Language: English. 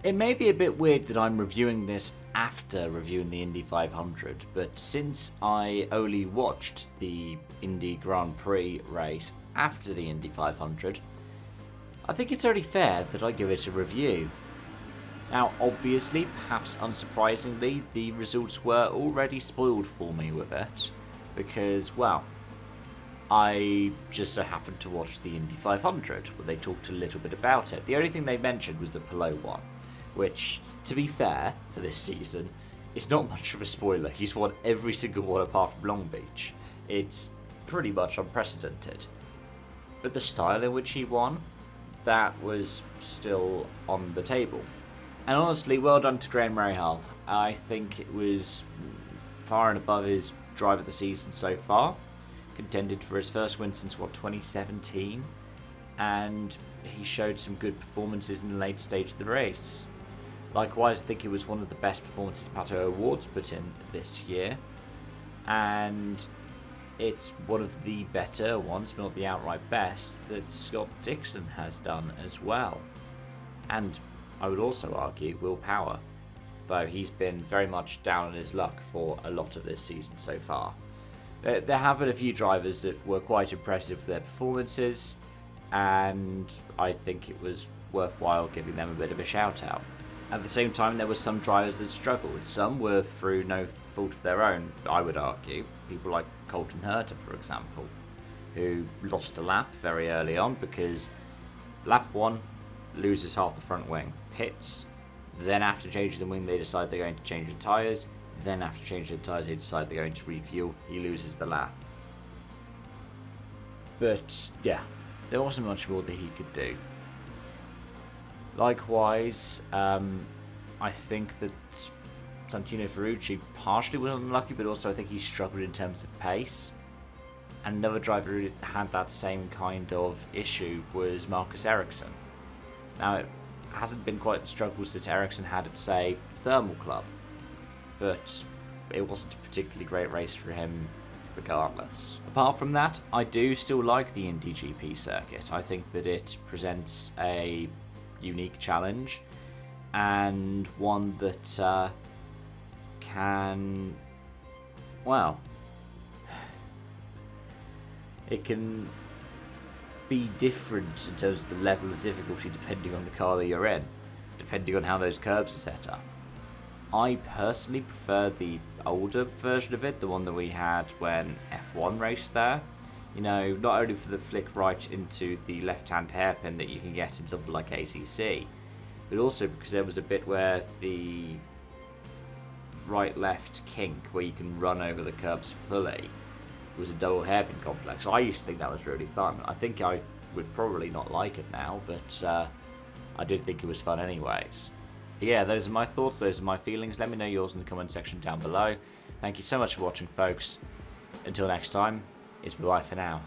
It may be a bit weird that I'm reviewing this after reviewing the Indy 500, but since I only watched the Indy Grand Prix race after the Indy 500, I think it's only fair that I give it a review. Now, obviously, perhaps unsurprisingly, the results were already spoiled for me with it, because, well, I just so happened to watch the Indy 500, where they talked a little bit about it. The only thing they mentioned was the Palou one, which, to be fair, for this season, is not much of a spoiler. He's won every single one apart from Long Beach. It's pretty much unprecedented. But the style in which he won, that was still on the table. And honestly, well done to Graham Rahal. I think it was far and above his drive of the season so far. Contended for his first win since, 2017? And he showed some good performances in the late stage of the race. Likewise, I think it was one of the best performances Pato O'Ward's put in this year. And it's one of the better ones, but not the outright best, that Scott Dixon has done as well. And I would also argue Will Power, though he's been very much down on his luck for a lot of this season so far. There have been a few drivers that were quite impressive for their performances, and I think it was worthwhile giving them a bit of a shout out. At the same time, there were some drivers that struggled. Some were through no fault of their own, I would argue. People like Colton Herta, for example, who lost a lap very early on because lap 1 loses half the front wing, pits, then after changing the wing they decide they're going to change the tyres, then after changing the tyres they decide they're going to refuel, he loses the lap. But yeah, there wasn't much more that he could do. Likewise, I think that Santino Ferrucci partially was unlucky, but also I think he struggled in terms of pace. And another driver who had that same kind of issue was Marcus Ericsson. Now, it hasn't been quite the struggles that Ericsson had at, say, Thermal Club, but it wasn't a particularly great race for him regardless. Apart from that, I do still like the Indy GP circuit. I think that it presents a unique challenge and one that can, well, it can be different in terms of the level of difficulty depending on the car that you're in, depending on how those curbs are set up. I personally prefer the older version of it, the one that we had when F1 raced there. You know, not only for the flick right into the left-hand hairpin that you can get in something like ACC, but also because there was a bit where the right-left kink, where you can run over the curbs fully, was a double hairpin complex. I used to think that was really fun. I think I would probably not like it now, but I did think it was fun anyways. But yeah, those are my thoughts, those are my feelings. Let me know yours in the comment section down below. Thank you so much for watching, folks. Until next time, it's bye for now.